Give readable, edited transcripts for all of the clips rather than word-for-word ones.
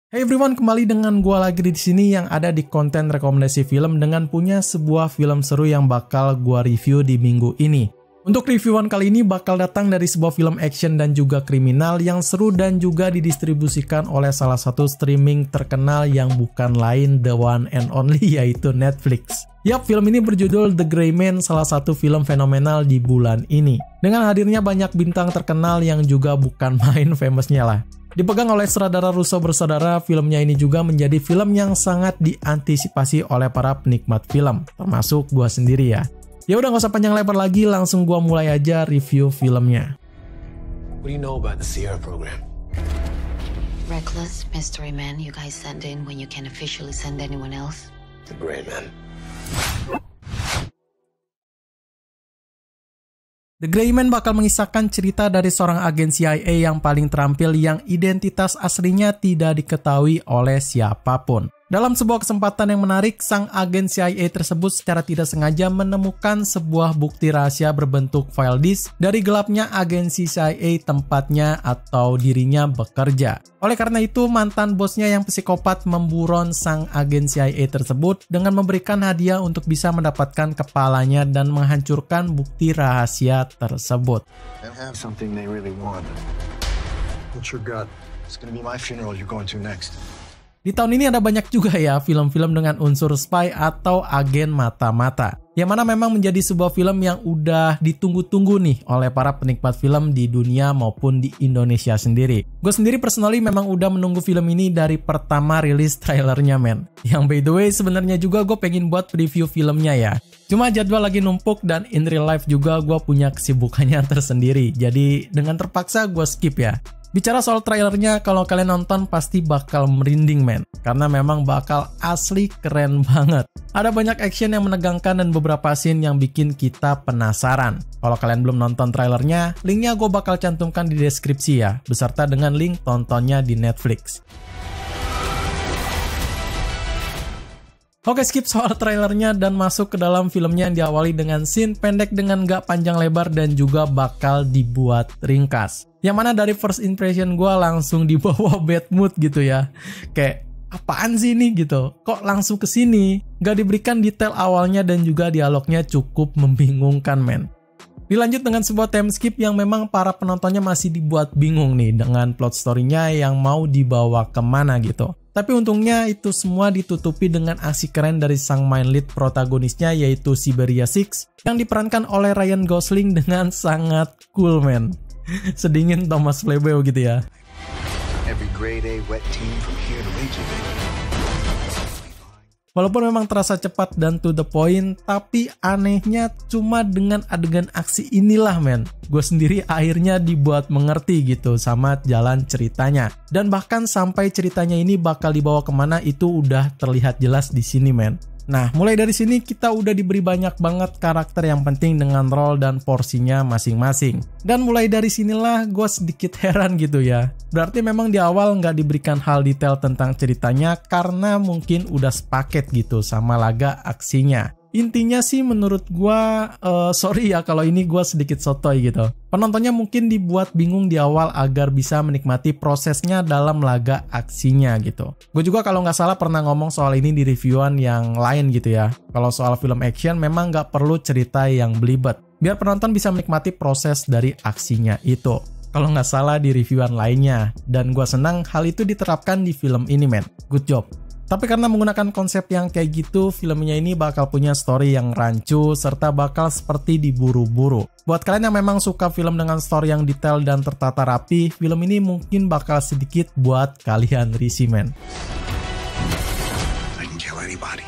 Hey everyone, kembali dengan gua lagi di sini yang ada di konten rekomendasi film dengan punya sebuah film seru yang bakal gua review di minggu ini. Untuk reviewan kali ini bakal datang dari sebuah film action dan juga kriminal yang seru dan juga didistribusikan oleh salah satu streaming terkenal yang bukan lain the one and only yaitu Netflix. Yap, film ini berjudul The Gray Man, salah satu film fenomenal di bulan ini. Dengan hadirnya banyak bintang terkenal yang juga bukan main famousnya lah. Dipegang oleh sutradara Russo bersaudara, filmnya ini juga menjadi film yang sangat diantisipasi oleh para penikmat film, termasuk gua sendiri ya. Ya udah nggak usah panjang lebar lagi, langsung gua mulai aja review filmnya. What do you know about the Sierra program? Reckless mystery man you guys send in when you can't officially send anyone else. The Gray Man. The Gray Man bakal mengisahkan cerita dari seorang agen CIA yang paling terampil yang identitas aslinya tidak diketahui oleh siapapun. Dalam sebuah kesempatan yang menarik, sang agen CIA tersebut secara tidak sengaja menemukan sebuah bukti rahasia berbentuk file disk dari gelapnya agensi CIA tempatnya atau dirinya bekerja. Oleh karena itu, mantan bosnya yang psikopat memburon sang agen CIA tersebut dengan memberikan hadiah untuk bisa mendapatkan kepalanya dan menghancurkan bukti rahasia tersebut. They have something they really want. What's your gut? It's gonna be my funeral you're going to next. Di tahun ini ada banyak juga ya film-film dengan unsur spy atau agen mata-mata. Yang mana memang menjadi sebuah film yang udah ditunggu-tunggu nih oleh para penikmat film di dunia maupun di Indonesia sendiri. Gue sendiri personally memang udah menunggu film ini dari pertama rilis trailernya men. Yang by the way sebenarnya juga gue pengen buat review filmnya ya. Cuma jadwal lagi numpuk dan in real life juga gue punya kesibukannya tersendiri. Jadi dengan terpaksa gue skip ya. Bicara soal trailernya, kalau kalian nonton pasti bakal merinding men, karena memang bakal asli keren banget. Ada banyak action yang menegangkan dan beberapa scene yang bikin kita penasaran. Kalau kalian belum nonton trailernya, linknya gue bakal cantumkan di deskripsi ya, beserta dengan link tontonnya di Netflix. Oke, skip soal trailernya dan masuk ke dalam filmnya yang diawali dengan scene pendek dengan gak panjang lebar dan juga bakal dibuat ringkas. Yang mana dari first impression gue langsung dibawa bad mood gitu ya. Kayak, apaan sih ini gitu? Kok langsung ke sini? Gak diberikan detail awalnya dan juga dialognya cukup membingungkan men. Dilanjut dengan sebuah time skip yang memang para penontonnya masih dibuat bingung nih dengan plot story-nya yang mau dibawa kemana gitu. Tapi untungnya itu semua ditutupi dengan aksi keren dari sang main lead protagonisnya yaitu Siberia 6 yang diperankan oleh Ryan Gosling dengan sangat cool man. Sedingin Thomas Plebeo gitu ya. Every grade A wet team from here to Reykjavik. Walaupun memang terasa cepat dan to the point, tapi anehnya cuma dengan adegan aksi inilah men. Gue sendiri akhirnya dibuat mengerti gitu sama jalan ceritanya. Dan bahkan sampai ceritanya ini bakal dibawa kemana itu udah terlihat jelas di sini men. Nah, mulai dari sini kita udah diberi banyak banget karakter yang penting dengan role dan porsinya masing-masing. Dan mulai dari sinilah gue sedikit heran gitu ya. Berarti memang di awal nggak diberikan hal detail tentang ceritanya karena mungkin udah sepaket gitu sama laga aksinya. Intinya sih menurut gue, sorry ya kalau ini gue sedikit sotoy gitu. Penontonnya mungkin dibuat bingung di awal agar bisa menikmati prosesnya dalam laga aksinya gitu. Gue juga kalau nggak salah pernah ngomong soal ini di reviewan yang lain gitu ya. Kalau soal film action memang nggak perlu cerita yang belibet. Biar penonton bisa menikmati proses dari aksinya itu. Kalau nggak salah di reviewan lainnya. Dan gue senang hal itu diterapkan di film ini men. Good job. Tapi karena menggunakan konsep yang kayak gitu, filmnya ini bakal punya story yang rancu, serta bakal seperti diburu-buru. Buat kalian yang memang suka film dengan story yang detail dan tertata rapi, film ini mungkin bakal sedikit buat kalian risih men. I can kill anybody.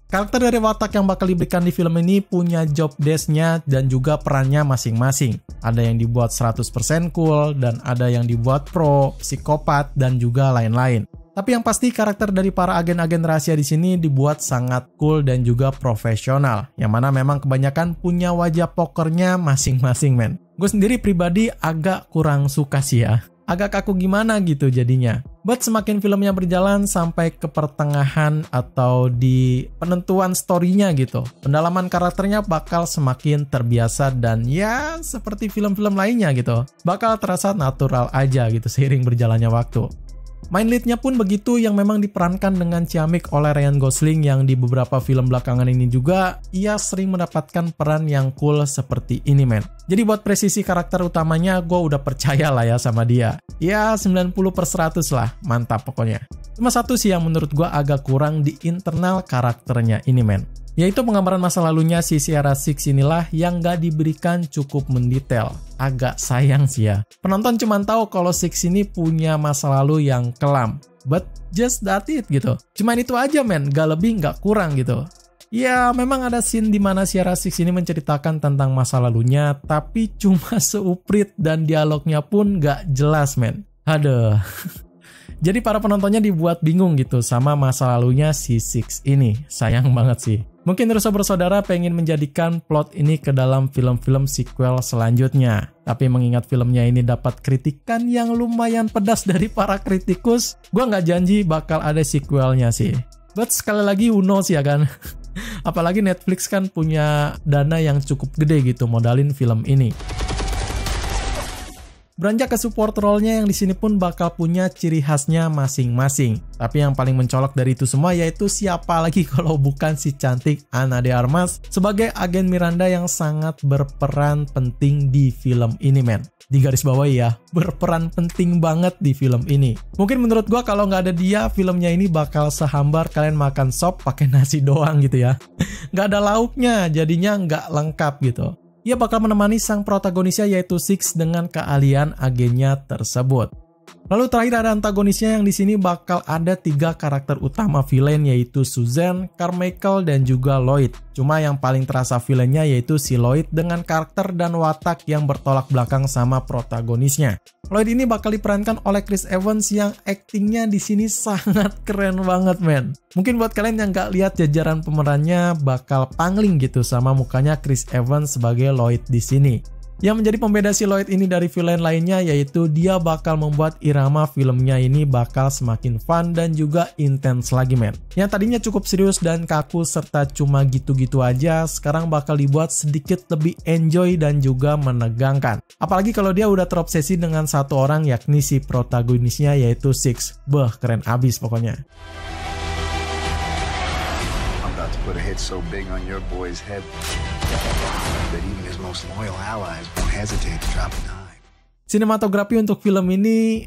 Karakter dari watak yang bakal diberikan di film ini punya job desk-nya dan juga perannya masing-masing. Ada yang dibuat 100% cool, dan ada yang dibuat pro, psikopat, dan juga lain-lain. Tapi yang pasti karakter dari para agen-agen rahasia di sini dibuat sangat cool dan juga profesional, yang mana memang kebanyakan punya wajah pokernya masing-masing men. Gue sendiri pribadi agak kurang suka sih ya. Agak kaku gimana gitu jadinya. But semakin filmnya berjalan sampai ke pertengahan atau di penentuan story-nya gitu, pendalaman karakternya bakal semakin terbiasa dan ya seperti film-film lainnya gitu, bakal terasa natural aja gitu seiring berjalannya waktu. Main lead-nya pun begitu, yang memang diperankan dengan ciamik oleh Ryan Gosling, yang di beberapa film belakangan ini juga ia sering mendapatkan peran yang cool seperti ini, men. Jadi buat presisi karakter utamanya, gue udah percaya lah ya sama dia. Ya 90/100 lah, mantap pokoknya. Cuma satu sih yang menurut gue agak kurang di internal karakternya ini, men. Yaitu penggambaran masa lalunya si Sierra Six inilah yang gak diberikan cukup mendetail. Agak sayang sih ya. Penonton cuma tahu kalau Six ini punya masa lalu yang kelam. But just that it gitu. Cuman itu aja, men. Gak lebih gak kurang gitu. Ya memang ada scene di mana Sierra Six ini menceritakan tentang masa lalunya, tapi cuma seuprit dan dialognya pun gak jelas, men. Aduh. Jadi para penontonnya dibuat bingung gitu sama masa lalunya si Six ini. Sayang banget sih. Mungkin Russo bersaudara pengen menjadikan plot ini ke dalam film-film sequel selanjutnya. Tapi mengingat filmnya ini dapat kritikan yang lumayan pedas dari para kritikus, gue nggak janji bakal ada sequelnya sih. But sekali lagi who knows ya kan? Apalagi Netflix kan punya dana yang cukup gede gitu modalin film ini. Beranjak ke support role-nya yang di sini pun bakal punya ciri khasnya masing-masing. Tapi yang paling mencolok dari itu semua yaitu siapa lagi kalau bukan si cantik Ana de Armas sebagai agen Miranda yang sangat berperan penting di film ini, men. Di garis bawah ya, berperan penting banget di film ini. Mungkin menurut gua kalau nggak ada dia, filmnya ini bakal sehambar kalian makan sop pakai nasi doang gitu ya. Nggak ada lauknya, jadinya nggak lengkap gitu. Ia bakal menemani sang protagonisnya yaitu Six dengan keahlian agennya tersebut. Lalu terakhir ada antagonisnya yang di sini bakal ada 3 karakter utama villain yaitu Suzanne, Carmichael, dan juga Lloyd. Cuma yang paling terasa villainnya yaitu si Lloyd dengan karakter dan watak yang bertolak belakang sama protagonisnya. Lloyd ini bakal diperankan oleh Chris Evans yang aktingnya di sini sangat keren banget, men. Mungkin buat kalian yang gak lihat jajaran pemerannya bakal pangling gitu sama mukanya Chris Evans sebagai Lloyd di sini. Yang menjadi pembeda si Lloyd ini dari villain lainnya yaitu dia bakal membuat irama filmnya ini bakal semakin fun dan juga intens lagi, men. Yang tadinya cukup serius dan kaku serta cuma gitu-gitu aja, sekarang bakal dibuat sedikit lebih enjoy dan juga menegangkan. Apalagi kalau dia udah terobsesi dengan satu orang yakni si protagonisnya yaitu Six. Beuh, keren abis pokoknya. I'm about to put a hit so big on your boy's head that even his most loyal allies won't hesitate to drop a dime. Sinematografi untuk film ini,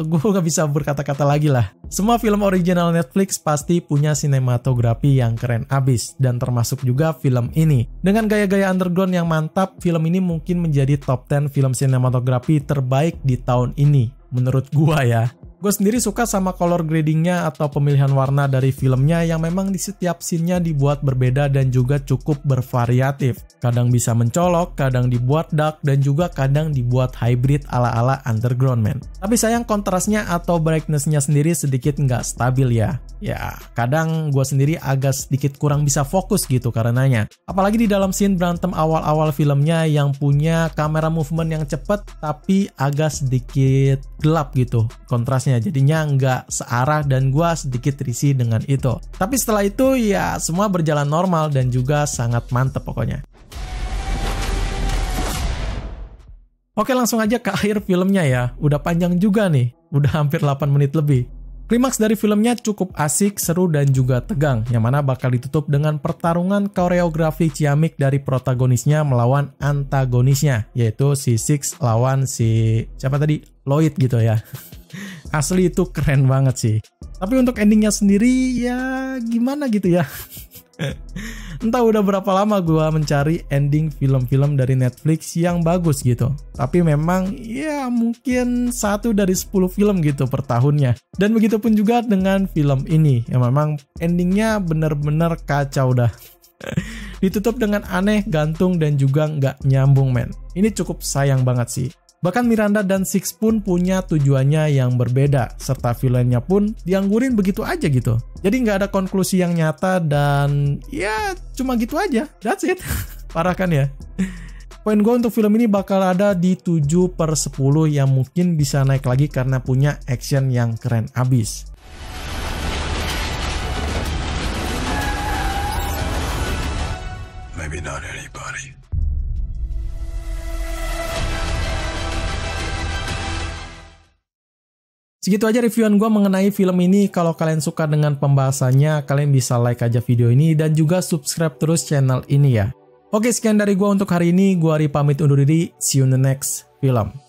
gue gak bisa berkata-kata lagi lah. Semua film original Netflix pasti punya sinematografi yang keren abis, dan termasuk juga film ini. Dengan gaya-gaya underground yang mantap, film ini mungkin menjadi top 10 film sinematografi terbaik di tahun ini, menurut gue ya. Gue sendiri suka sama color gradingnya atau pemilihan warna dari filmnya yang memang di setiap scene-nya dibuat berbeda dan juga cukup bervariatif. Kadang bisa mencolok, kadang dibuat dark, dan juga kadang dibuat hybrid ala-ala underground, man. Tapi sayang kontrasnya atau brightness-nya sendiri sedikit nggak stabil ya. Ya, kadang gue sendiri agak sedikit kurang bisa fokus gitu karenanya. Apalagi di dalam scene berantem awal-awal filmnya yang punya kamera movement yang cepat tapi agak sedikit gelap gitu kontrasnya. Jadinya nggak searah dan gue sedikit risih dengan itu. Tapi setelah itu ya semua berjalan normal dan juga sangat mantep pokoknya. Oke, langsung aja ke akhir filmnya ya. Udah panjang juga nih, udah hampir 8 menit lebih. Klimaks dari filmnya cukup asik, seru, dan juga tegang, yang mana bakal ditutup dengan pertarungan koreografi ciamik dari protagonisnya melawan antagonisnya, yaitu si Six lawan si siapa tadi? Lloyd gitu ya. Asli itu keren banget sih. Tapi untuk endingnya sendiri ya gimana gitu ya. Entah udah berapa lama gue mencari ending film-film dari Netflix yang bagus gitu. Tapi memang ya mungkin 1 dari 10 film gitu per tahunnya. Dan begitu pun juga dengan film ini yang memang endingnya bener-bener kacau dah. Ditutup dengan aneh, gantung, dan juga nggak nyambung, men. Ini cukup sayang banget sih. Bahkan Miranda dan Six pun punya tujuannya yang berbeda, serta villainnya pun dianggurin begitu aja gitu. Jadi nggak ada konklusi yang nyata dan ya cuma gitu aja, that's it. Parah kan ya? Poin gue untuk film ini bakal ada di 7/10 yang mungkin bisa naik lagi karena punya action yang keren abis. Maybe not anybody. Segitu aja reviewan gue mengenai film ini. Kalau kalian suka dengan pembahasannya, kalian bisa like aja video ini dan juga subscribe terus channel ini ya. Oke, sekian dari gue untuk hari ini. Gue Ari pamit undur diri. See you in the next film.